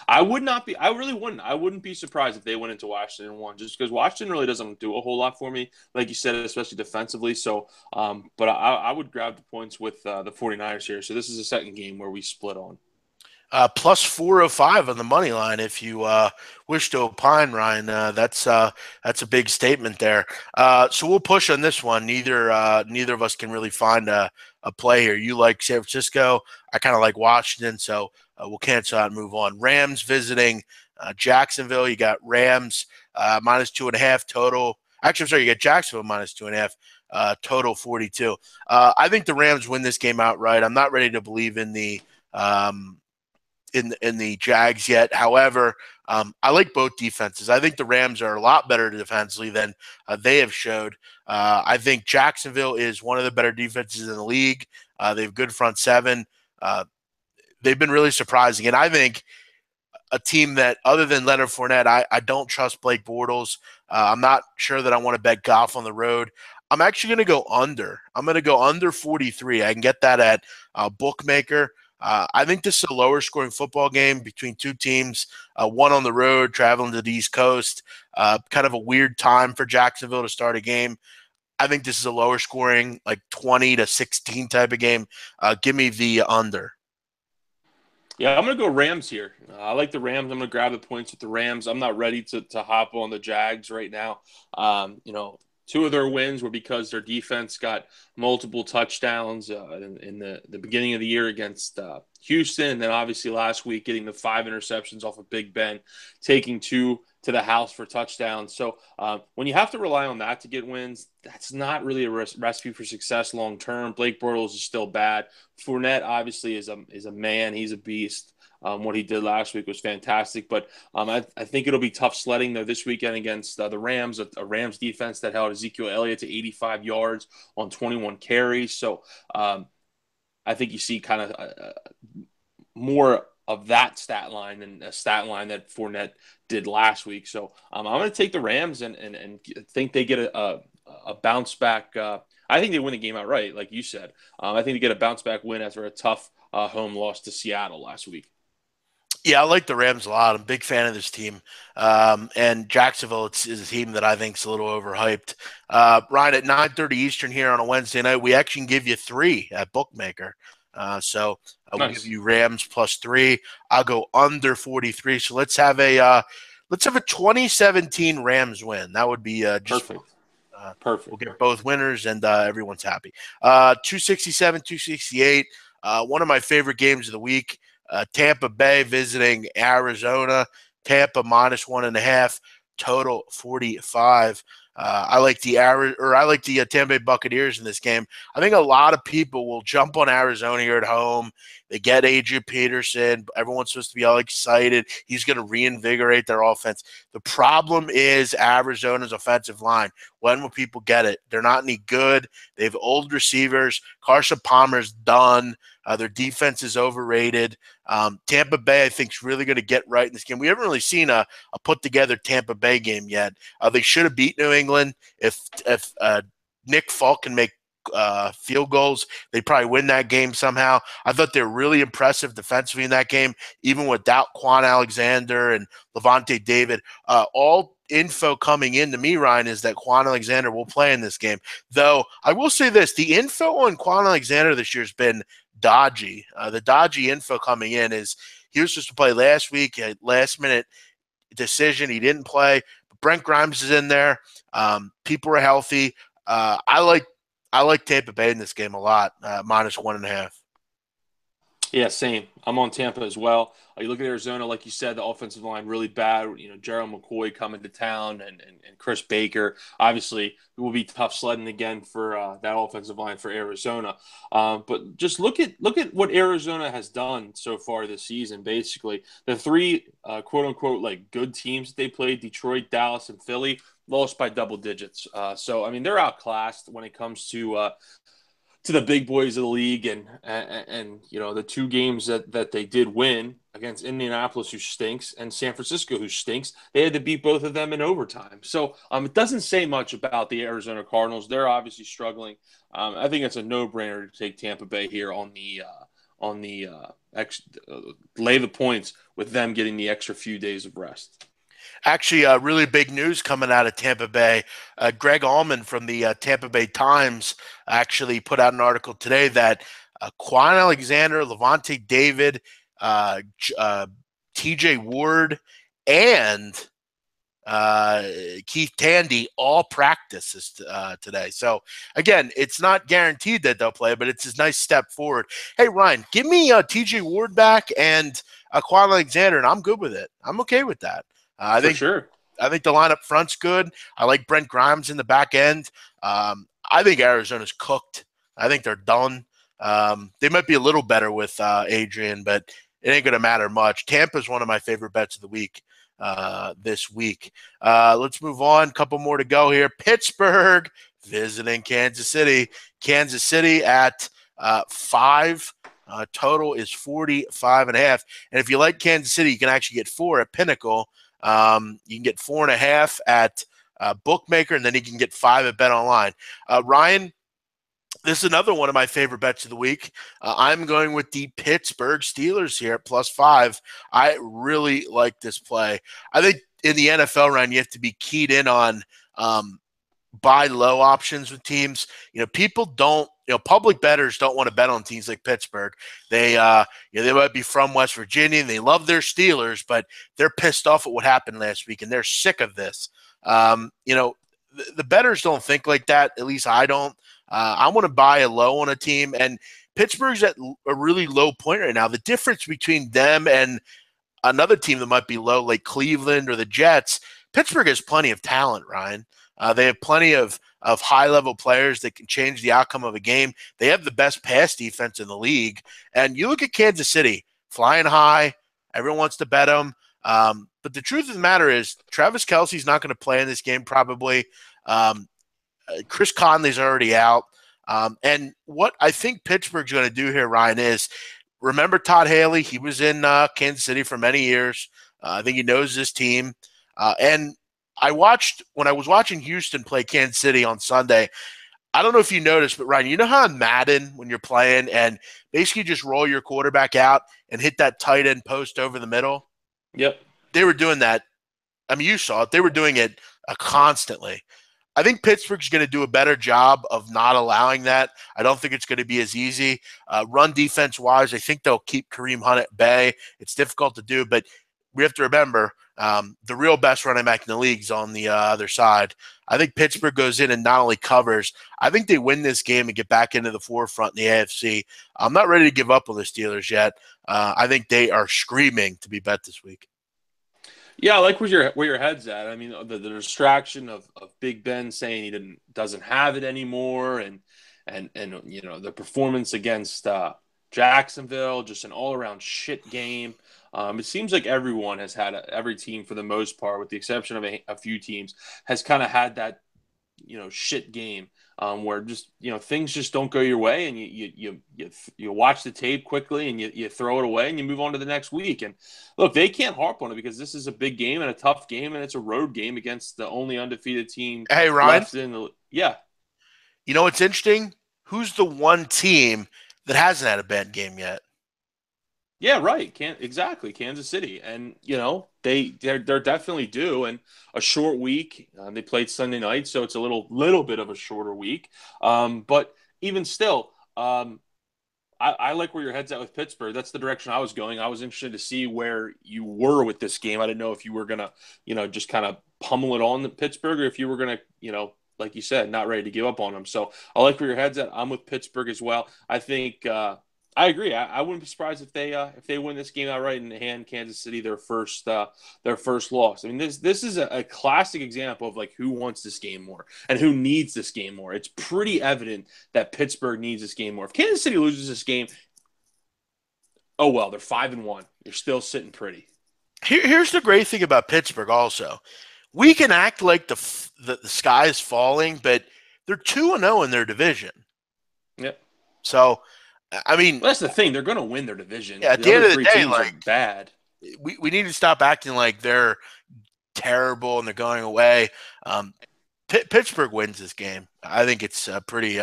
B: I would not be. I really wouldn't. I wouldn't be surprised if they went into Washington and won, just because Washington really doesn't do a whole lot for me, like you said, especially defensively. So, but I would grab the points with the 49ers here. So this is a second game where we split on.
A: Plus 405 on the money line. If you wish to opine, Ryan, that's a big statement there. So we'll push on this one. Neither of us can really find a play here. You like San Francisco. I kind of like Washington. So we'll cancel out and move on. Rams visiting Jacksonville. You got Rams -2.5 total. Actually, I'm sorry. You got Jacksonville -2.5. Total 42. I think the Rams win this game outright. I'm not ready to believe in the in the Jags yet. However, I like both defenses. I think the Rams are a lot better defensively than they have showed. I think Jacksonville is one of the better defenses in the league. They have good front seven. They've been really surprising. And I think a team that, other than Leonard Fournette, I don't trust Blake Bortles. I'm not sure that I want to bet Goff on the road. I'm actually going to go under. I'm going to go under 43. I can get that at Bookmaker. I think this is a lower scoring football game between two teams, one on the road, traveling to the East Coast, kind of a weird time for Jacksonville to start a game. I think this is a lower scoring, like 20-16 type of game. Give me the under.
B: Yeah, I'm going to go Rams here. I like the Rams. I'm going to grab the points with the Rams. I'm not ready to hop on the Jags right now. Two of their wins were because their defense got multiple touchdowns in the beginning of the year against Houston. And then obviously last week getting the 5 interceptions off of Big Ben, taking 2 to the house for touchdowns. So when you have to rely on that to get wins, that's not really a recipe for success long term. Blake Bortles is still bad. Fournette obviously is a man. He's a beast. What he did last week was fantastic, but I think it'll be tough sledding though this weekend against the Rams, a Rams defense that held Ezekiel Elliott to 85 yards on 21 carries. So I think you see kind of more of that stat line than a stat line that Fournette did last week. So I'm going to take the Rams and think they get a bounce back. I think they win the game outright, like you said. I think they get a bounce back win after a tough home loss to Seattle last week.
A: Yeah, I like the Rams a lot. I'm a big fan of this team. And Jacksonville is a team that I think is a little overhyped. Ryan, at 9:30 Eastern here on a Wednesday night, we actually can give you 3 at Bookmaker. So we'll give
B: Nice.
A: you Rams +3. I'll go under 43. So let's have a 2017 Rams win. That would be just fun.
B: Perfect.
A: Uh, we'll
B: Perfect.
A: get both winners and everyone's happy. 267, 268. One of my favorite games of the week. Tampa Bay visiting Arizona. Tampa -1.5. Total 45. I like the Tampa Bay Buccaneers in this game. I think a lot of people will jump on Arizona here at home. They get Adrian Peterson. Everyone's supposed to be all excited. He's going to reinvigorate their offense. The problem is Arizona's offensive line. When will people get it? They're not any good. They have old receivers. Carson Palmer's done. Their defense is overrated. Tampa Bay, I think, is really going to get right in this game. We haven't really seen a put-together Tampa Bay game yet. They should have beat New England. If Nick Folk can make field goals, they probably win that game somehow. I thought they were really impressive defensively in that game, even without Quan Alexander and Levante David. All info coming in to me, Ryan, is that Quan Alexander will play in this game. Though I will say this, the info on Quan Alexander this year has been dodgy. The dodgy info coming in is he was supposed to play last week, a last-minute decision. He didn't play. But Brent Grimes is in there. People are healthy. I like Tampa Bay in this game a lot, -1.5.
B: Yeah, same. I'm on Tampa as well. You look at Arizona, like you said, the offensive line really bad. Gerald McCoy coming to town and Chris Baker. Obviously, it will be tough sledding again for that offensive line for Arizona. But just look at what Arizona has done so far this season. Basically, the 3 quote unquote like good teams that they played: Detroit, Dallas, and Philly, lost by double digits. So I mean, they're outclassed when it comes to the big boys of the league, and the 2 games that they did win against Indianapolis, who stinks, and San Francisco, who stinks. They had to beat both of them in overtime. So it doesn't say much about the Arizona Cardinals. They're obviously struggling. I think it's a no-brainer to take Tampa Bay here on the lay the points with them getting the extra few days of rest.
A: Actually, really big news coming out of Tampa Bay. Greg Allman from the Tampa Bay Times actually put out an article today that Quan Alexander, Levante David, TJ Ward, and Keith Tandy all practices today. So, again, it's not guaranteed that they'll play, but it's a nice step forward. Hey, Ryan, give me TJ Ward back and Quan Alexander, and I'm good with it. I'm okay with that.
B: For sure.
A: I think the lineup front's good. I like Brent Grimes in the back end. I think Arizona's cooked. I think they're done. They might be a little better with Adrian, but it ain't going to matter much. Tampa's one of my favorite bets of the week this week. Let's move on. A couple more to go here. Pittsburgh visiting Kansas City. Kansas City at 5. Total is 45.5. And if you like Kansas City, you can actually get 4 at Pinnacle. You can get 4.5 at Bookmaker, and then you can get 5 at Bet Online. Ryan, this is another one of my favorite bets of the week. I'm going with the Pittsburgh Steelers here at +5. I really like this play. I think in the NFL, Ryan, you have to be keyed in on buy low options with teams. People don't. Public bettors don't want to bet on teams like Pittsburgh. They might be from West Virginia and they love their Steelers, but they're pissed off at what happened last week and they're sick of this. The bettors don't think like that. At least I don't. I want to buy a low on a team, and Pittsburgh's at a really low point right now. The difference between them and another team that might be low, like Cleveland or the Jets, Pittsburgh has plenty of talent, Ryan. They have plenty of high-level players that can change the outcome of a game. They have the best pass defense in the league. And you look at Kansas City, flying high. Everyone wants to bet them. But the truth of the matter is Travis Kelce's not going to play in this game probably. Chris Conley's already out. And what I think Pittsburgh's going to do here, Ryan, is remember Todd Haley? He was in Kansas City for many years. I think he knows this team. And when I was watching Houston play Kansas City on Sunday, I don't know if you noticed, but Ryan, you know how in Madden when you're playing and basically just roll your quarterback out and hit that tight end post over the middle?
B: Yep.
A: They were doing that. I mean, you saw it. They were doing it constantly. I think Pittsburgh's going to do a better job of not allowing that. I don't think it's going to be as easy. Run defense wise, I think they'll keep Kareem Hunt at bay. It's difficult to do, but we have to remember the real best running back in the league is on the other side. I think Pittsburgh goes in and not only covers, I think they win this game and get back into the forefront in the AFC. I'm not ready to give up on the Steelers yet. I think they are screaming to be bet this week.
B: Yeah, I like where your head's at. I mean, the distraction of Big Ben saying he doesn't have it anymore, and you know the performance against Jacksonville, just an all around shit game. It seems like everyone has had every team for the most part, with the exception of a few teams, has kind of had that shit game where just things just don't go your way, and you watch the tape quickly and you throw it away and you move on to the next week. And look, they can't harp on it because this is a big game and a tough game, and it's a road game against the only undefeated team
A: Hey, Ryan,
B: left in the yeah.
A: you know what's interesting? Who's the one team that hasn't had a bad game yet?
B: Yeah, right. Can't exactly Kansas City, and they're definitely due. And a short week. They played Sunday night, so it's a little bit of a shorter week. But even still, I like where your head's at with Pittsburgh. That's the direction I was going. I was interested to see where you were with this game. I didn't know if you were gonna, just kind of pummel it on the Pittsburgh, or if you were gonna, like you said, not ready to give up on them. So I like where your head's at. I'm with Pittsburgh as well. I think. I agree. I wouldn't be surprised if they win this game outright and hand Kansas City their first loss. I mean, this is a classic example of like who wants this game more and who needs this game more. It's pretty evident that Pittsburgh needs this game more. If Kansas City loses this game, oh well, they're 5-1. You're still sitting pretty.
A: Here's the great thing about Pittsburgh. Also, we can act like the sky is falling, but they're 2-0 in their division.
B: Yep.
A: So. I mean,
B: well, that's the thing. They're going to win their division.
A: Yeah, at
B: the
A: the end
B: other
A: of the
B: three
A: day,
B: teams are bad.
A: We need to stop acting like they're terrible and they're going away. Pittsburgh wins this game. I think it's pretty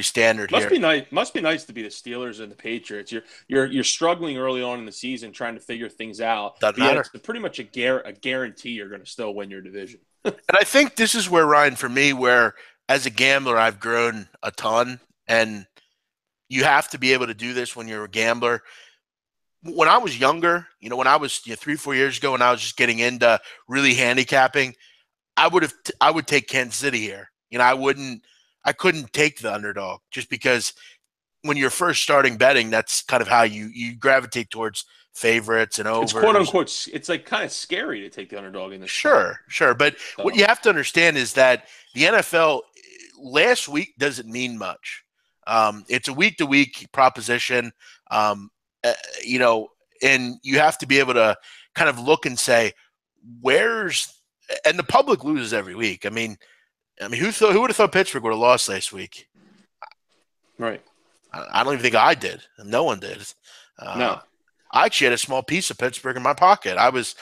A: standard
B: Must
A: here.
B: be nice. Must be nice to be the Steelers and the Patriots. You're struggling early on in the season trying to figure things out.
A: Doesn't matter.
B: It's pretty much a guarantee you're going to still win your division.
A: And I think this is where, Ryan, for me, where as a gambler, I've grown a ton, and you have to be able to do this when you're a gambler. When I was younger, when I was 3-4 years ago, when I was just getting into really handicapping, I would take Kansas City here. I couldn't take the underdog just because when you're first starting betting, that's kind of how you gravitate towards favorites and overs.
B: It's quote unquote. It's like kind of scary to take the underdog in this.
A: Sure. But what you have to understand is that the NFL last week doesn't mean much. It's a week-to-week proposition, and you have to be able to kind of look and say, and the public loses every week. I mean, who would have thought Pittsburgh would have lost last week?
B: Right.
A: I don't even think I did. No one did.
B: No.
A: I actually had a small piece of Pittsburgh in my pocket. I was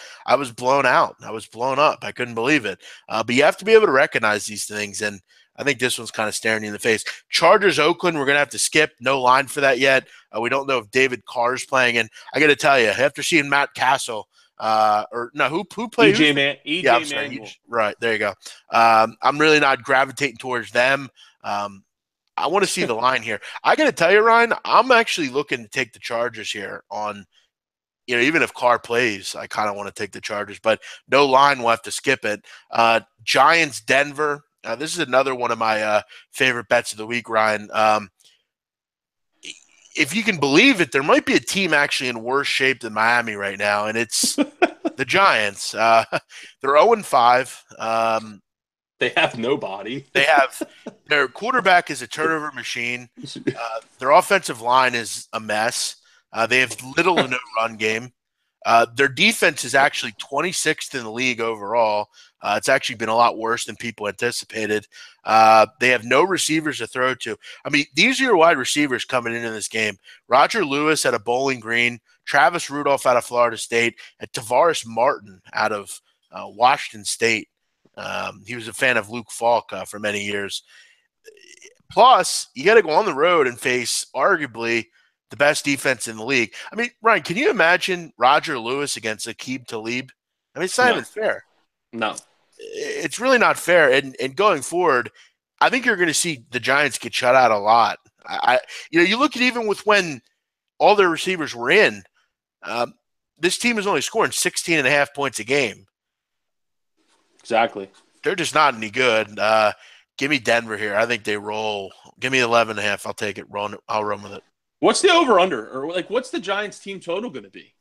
A: blown out. I was blown up. I couldn't believe it. But you have to be able to recognize these things, and I think this one's kind of staring you in the face. Chargers, Oakland, we're going to have to skip. No line for that yet. We don't know if David Carr's playing. And I got to tell you, after seeing Matt Castle, who played?
B: EJ Manuel.
A: Right, there you go. I'm really not gravitating towards them. I want to see the line here. I got to tell you, Ryan, I'm actually looking to take the Chargers here on, even if Carr plays, I kind of want to take the Chargers. But no line, we'll have to skip it. Giants, Denver. This is another one of my favorite bets of the week, Ryan. If you can believe it, there might be a team actually in worse shape than Miami right now, and it's the Giants. They're 0-5.
B: They have nobody.
A: Their quarterback is a turnover machine. Their offensive line is a mess. They have little to no run game. Their defense is actually 26th in the league overall. It's actually been a lot worse than people anticipated. They have no receivers to throw to. I mean, these are your wide receivers coming into this game. Roger Lewis out of Bowling Green, Travis Rudolph out of Florida State, and Tavares Martin out of Washington State. He was a fan of Luke Falk for many years. Plus, you got to go on the road and face arguably the best defense in the league. I mean, Ryan, can you imagine Roger Lewis against Aqib Talib? I mean, it's not
B: No,
A: even fair.
B: no,
A: It's really not fair. And going forward, I think you're going to see the Giants get shut out a lot. You look at even with when all their receivers were in, um, this team is only scoring 16 and a half points a game.
B: exactly.
A: They're just not any good. Give me Denver here. I think they roll. Give me 11 and a half. I'll take it. I'll run with it.
B: What's the over under, or like what's the Giants team total going to be?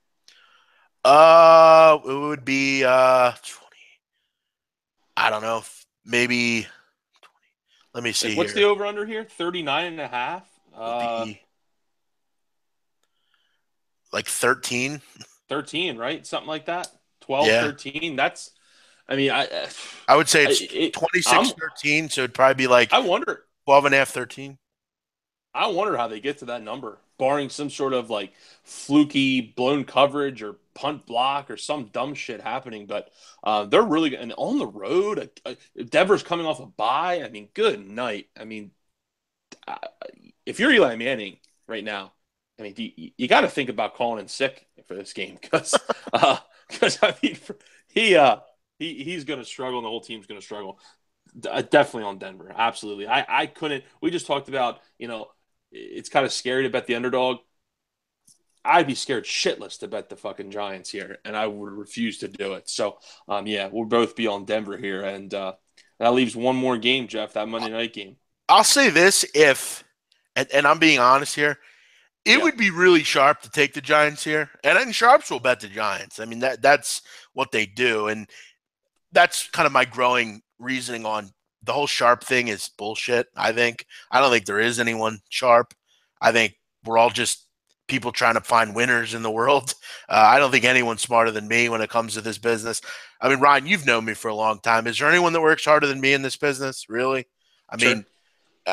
A: It would be 20. I don't know. Maybe 20. Let me see
B: Like what's
A: here.
B: the over under here? 39 and a half.
A: Would be like 13.
B: 13, right? Something like that. 12,
A: Yeah.
B: 13. That's, I mean,
A: I would say it's 26-13, so it'd probably be like
B: I wonder
A: 12 and a half, 13.
B: I wonder how they get to that number, barring some sort of like fluky blown coverage or punt block or some dumb shit happening. But they're really and on the road. Denver's coming off a bye. I mean, good night. I mean, if you're Eli Manning right now, I mean, you got to think about calling in sick for this game because I mean, he's going to struggle and the whole team's going to struggle. Definitely on Denver. Absolutely. I couldn't. We just talked about, it's kind of scary to bet the underdog. I'd be scared shitless to bet the fucking Giants here, and I would refuse to do it. So, yeah, we'll both be on Denver here, and that leaves one more game, Jeff, that Monday night game.
A: I'll say this and I'm being honest here, it would be really sharp to take the Giants here, and then sharps will bet the Giants. I mean, that's what they do, and that's kind of my growing reasoning on the whole sharp thing is bullshit. I don't think there is anyone sharp. I think we're all just people trying to find winners in the world. I don't think anyone's smarter than me when it comes to this business. I mean, Ryan, you've known me for a long time. Is there anyone that works harder than me in this business? Really? I mean,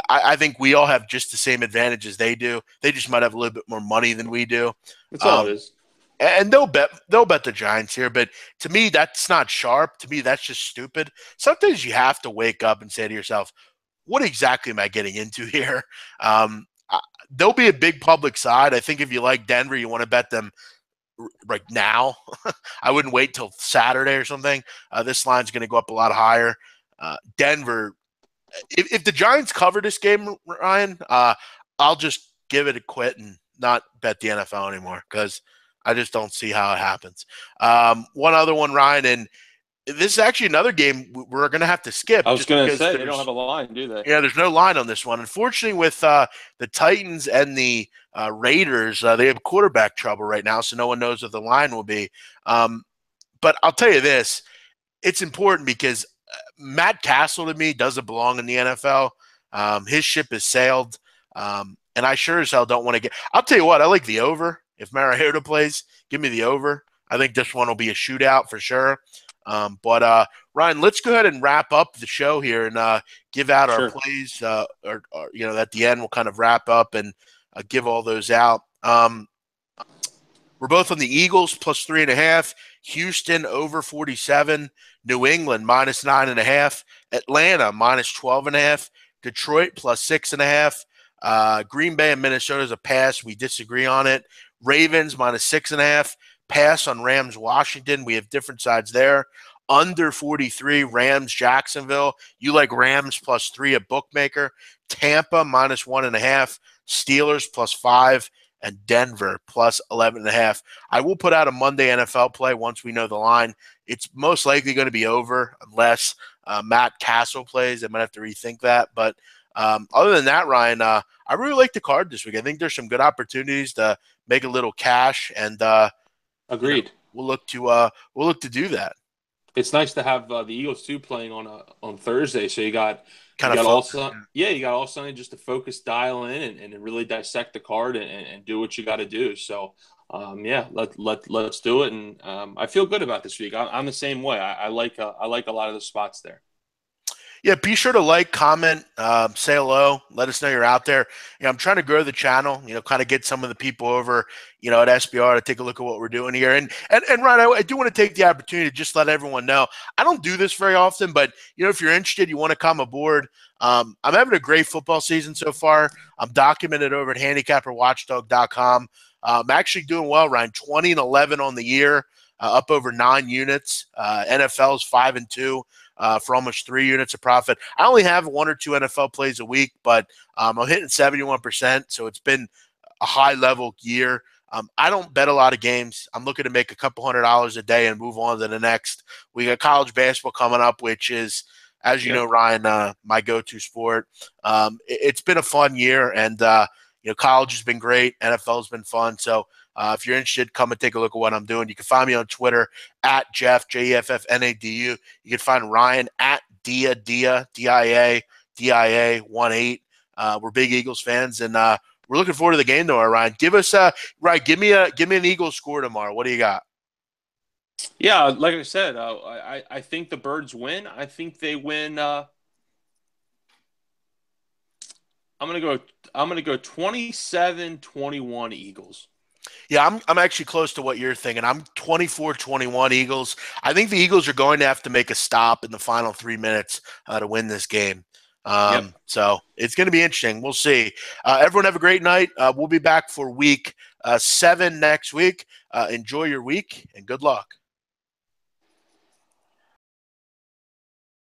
A: I think we all have just the same advantages they do. They just might have a little bit more money than we do.
B: That's all it is.
A: And they'll bet the Giants here, but to me that's not sharp. To me that's just stupid. Sometimes you have to wake up and say to yourself, "What exactly am I getting into here?" There'll be a big public side. I think if you like Denver, you want to bet them right now. I wouldn't wait till Saturday or something. This line's going to go up a lot higher. Denver. If the Giants cover this game, Ryan, I'll just give it a quit and not bet the NFL anymore because I just don't see how it happens. One other one, Ryan, and this is actually another game we're going to have to skip.
B: I was going to say, they don't have a line, do they?
A: Yeah, there's no line on this one. Unfortunately, with the Titans and the Raiders, they have quarterback trouble right now, so no one knows what the line will be. But I'll tell you this. It's important because Matt Castle, to me, doesn't belong in the NFL. His ship has sailed, and I sure as hell don't want to get – I'll tell you what, I like the over. If Mariota plays, give me the over. I think this one will be a shootout for sure. But Ryan, let's go ahead and wrap up the show here and give out our plays. Or at the end we'll kind of wrap up and give all those out. We're both on the Eagles plus 3.5, Houston over 47, New England minus 9.5, Atlanta minus 12.5, Detroit plus 6.5. Green Bay and Minnesota is a pass. We disagree on it. Ravens minus 6.5. Pass on Rams Washington. We have different sides there. Under 43, Rams Jacksonville. You like Rams plus 3 at bookmaker. Tampa minus 1.5. Steelers plus 5. And Denver plus 11.5. I will put out a Monday NFL play once we know the line. It's most likely going to be over unless Matt Castle plays. I might have to rethink that. But other than that, Ryan, I really like the card this week. I think there's some good opportunities to make a little cash, and
B: agreed.
A: We'll look to do that.
B: It's nice to have the Eagles too playing on Thursday. So you got all Sunday just to focus, dial in, and really dissect the card and do what you got to do. So let's do it. And I feel good about this week. I'm the same way. I like a lot of the spots there.
A: Yeah, be sure to like, comment, say hello, let us know you're out there. I'm trying to grow the channel, kind of get some of the people over, at SBR to take a look at what we're doing here. And Ryan, I do want to take the opportunity to just let everyone know I don't do this very often, but if you're interested, you want to come aboard. I'm having a great football season so far. I'm documented over at handicapperwatchdog.com. I'm actually doing well, Ryan. 20-11 on the year, up over 9 units. NFL's 5-2 for almost 3 units of profit. I only have 1 or 2 NFL plays a week, but I'm hitting 71%, so it's been a high-level year. I don't bet a lot of games. I'm looking to make a couple $100 a day and move on to the next. We got college basketball coming up, which is, as you know,
B: Yep.
A: Ryan, my go-to sport. It's been a fun year, and college has been great. NFL has been fun. So if you're interested, come and take a look at what I'm doing. You can find me on Twitter at Jeff, JEFFNADU. You can find Ryan at Dia, DIA 18. We're big Eagles fans, and we're looking forward to the game tomorrow, Ryan. Ryan, give me an Eagles score tomorrow. What do you got?
B: Yeah, like I said, I think the Birds win. I think they win. I'm gonna go. I'm gonna go 27-21 Eagles.
A: Yeah, I'm actually close to what you're thinking. I'm 24-21 Eagles. I think the Eagles are going to have to make a stop in the final 3 minutes to win this game.
B: Yep.
A: So it's going to be interesting. We'll see. Everyone have a great night. We'll be back for week 7 next week. Enjoy your week and good luck.